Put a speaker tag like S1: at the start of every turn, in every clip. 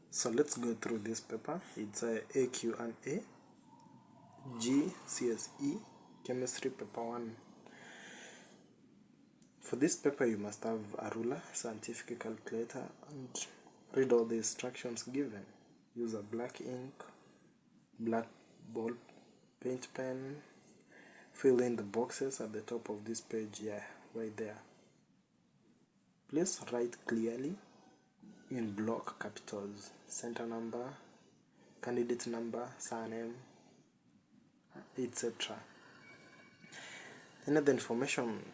S1: So let's go through this paper. It's a AQA GCSE Chemistry Paper 1. For this paper you must have a ruler, scientific calculator, and read all the instructions given. Use a black ink, black ball paint pen, fill in the boxes at the top of this page, right there. Please write clearly in block capitals, center number, candidate number, surname, etc. Any other information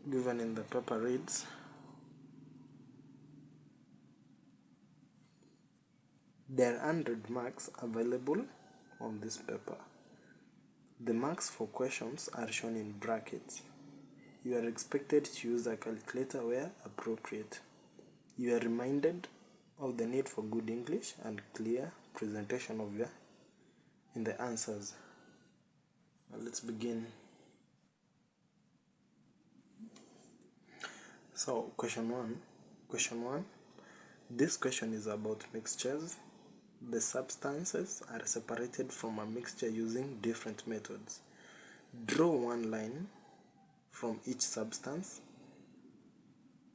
S1: given in the paper reads: there are 100 marks available on this paper. The marks for questions are shown in brackets. You are expected to use a calculator where appropriate. You are reminded of the need for good English and clear presentation of in the answers. Now let's begin. So question one. This question is about mixtures. The substances are separated from a mixture using different methods. Draw one line from each substance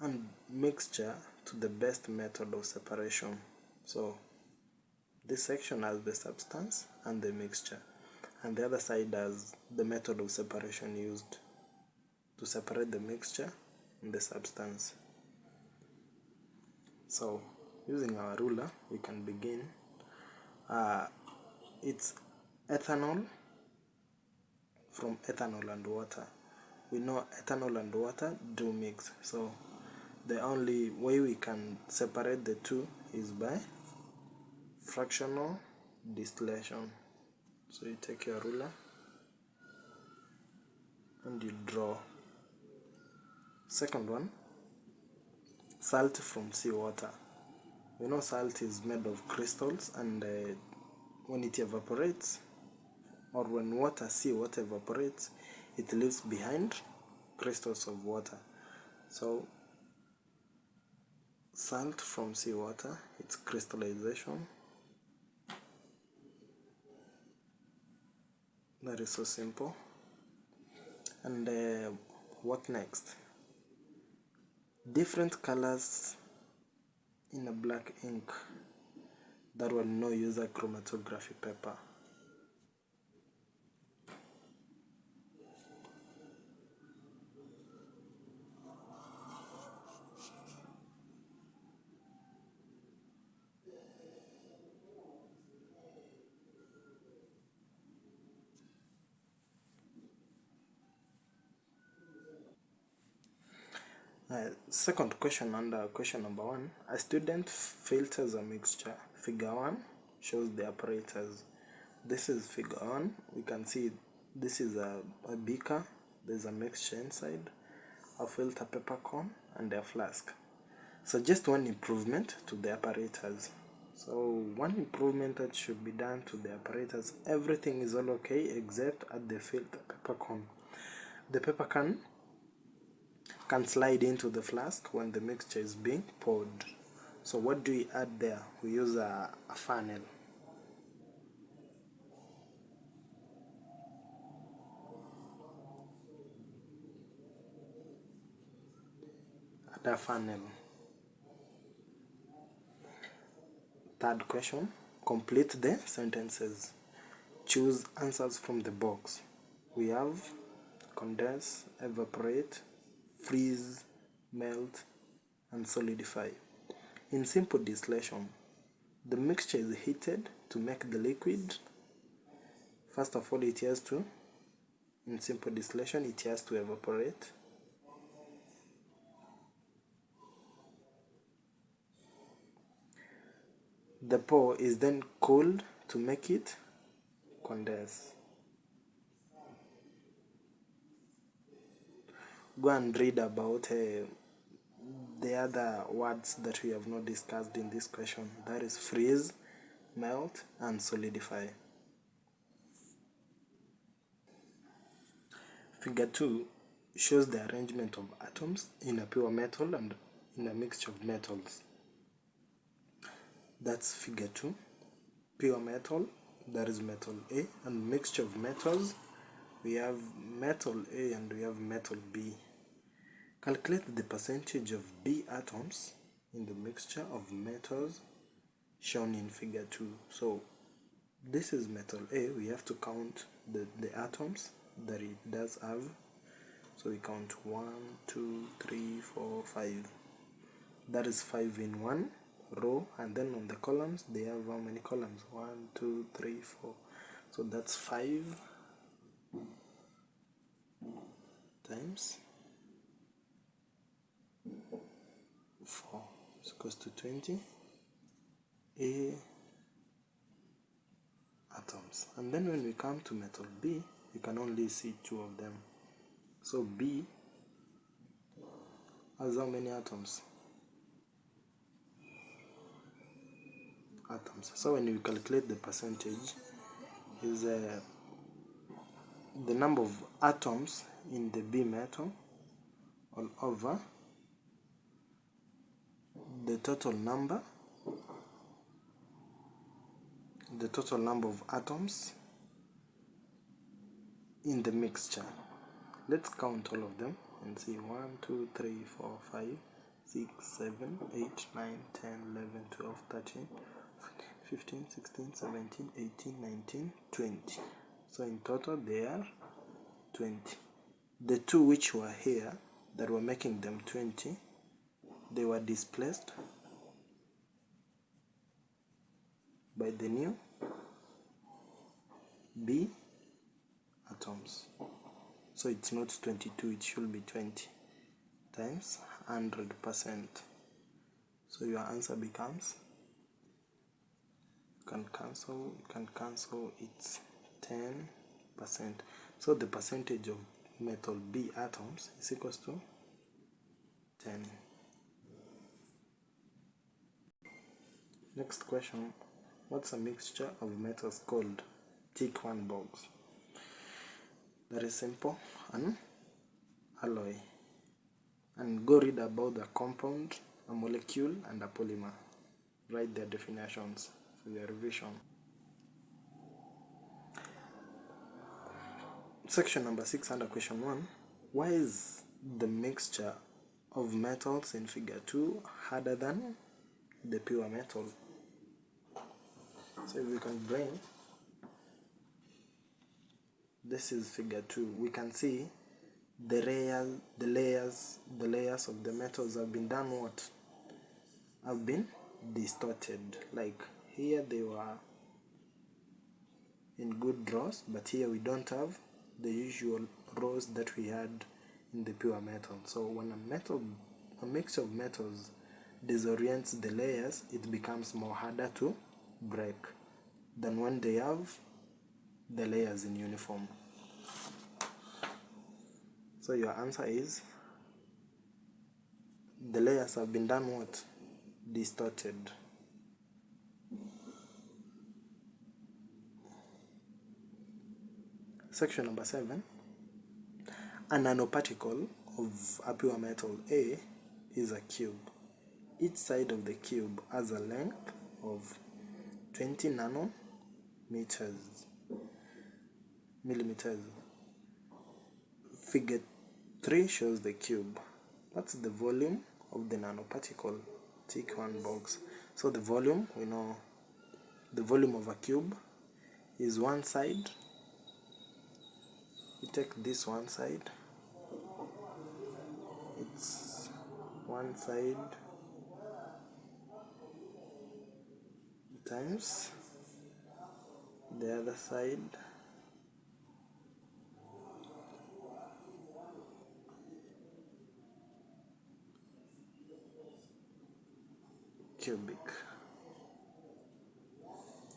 S1: and mixture to the best method of separation. So this section has the substance and the mixture, and the other side has the method of separation used to separate the mixture and the substance. So using our ruler we can begin. It's ethanol from ethanol and water. We know ethanol and water do mix, so the only way we can separate the two is by fractional distillation. So you take your ruler and you draw. Second one, salt from seawater. We know salt is made of crystals, and when it evaporates, or when seawater evaporates, it leaves behind crystals of water. So salt from seawater, it's crystallization. That is so simple. And what next? Different colors in a black ink. That one, no user chromatography paper. Second question under question number 1. A student filters a mixture. Figure 1 shows the apparatus. This is figure 1. We can see this is a beaker. There's a mixture inside, a filter paper cone, and a flask. Suggest one improvement to the apparatus. So one improvement that should be done to the apparatus: everything is all okay except at the filter paper cone. The paper can slide into the flask when the mixture is being poured. So what do we add there? We use a funnel. Add a funnel. Third question, complete the sentences. Choose answers from the box. We have condense, evaporate, freeze, melt, and solidify. In simple distillation, the mixture is heated to make the liquid. First of all, in simple distillation, it has to evaporate. The pour is then cooled to make it condense. Go and read about the other words that we have not discussed in this question. That is freeze, melt, and solidify. Figure 2 shows the arrangement of atoms in a pure metal and in a mixture of metals. That's figure 2. Pure metal, that is metal A, and mixture of metals, we have metal A and we have metal B. Calculate the percentage of B atoms in the mixture of metals shown in figure 2. So this is metal A. We have to count the atoms that it does have. So we count 1, 2, 3, 4, 5. That is 5 in one row, and then on the columns they have how many columns? 1, 2, 3, 4. So that's 5 times 4 is equals to 20 A atoms. And then when we come to metal B, you can only see 2 of them. So B has how many atoms? Atoms. So when you calculate the percentage, is the number of atoms in the B metal all over the total number of atoms in the mixture. Let's count all of them and see 1, 2, 3, 4, 5, 6, 7, 8, 9, 10, 11, 12, 13, 15, 16, 17, 18, 19, 20. So in total they are 20. The 2 which were here that were making them 20, they were displaced by the new B atoms. So it's not 22, it should be 20 times 100%. So your answer becomes, you can cancel, it's 10%. So the percentage of metal B atoms is equals to 10. Next question, what's a mixture of metals called? Tick one box. That is simple, an alloy. And go read about the compound, a molecule, and a polymer. Write their definitions for your revision. Section number 6 under question 1. Why is the mixture of metals in figure 2 harder than the pure metal? So if we can bring, this is figure 2. We can see the layers of the metals have been done what? Have been distorted. Like here they were in good rows, but here we don't have the usual rows that we had in the pure metal. So when a mixture of metals disorients the layers, it becomes more harder to break than when they have the layers in uniform. So your answer is, the layers have been done what? Distorted. Section number 7. A nanoparticle of a pure metal A is a cube. Each side of the cube has a length of 20 millimeters. Figure 3 shows the cube. What's the volume of the nanoparticle? Tick one box. So the volume, we know the volume of a cube is one side. You take this one side, it's one side times the other side cubic.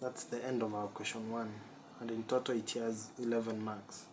S1: That's the end of our question 1, and in total it has 11 marks.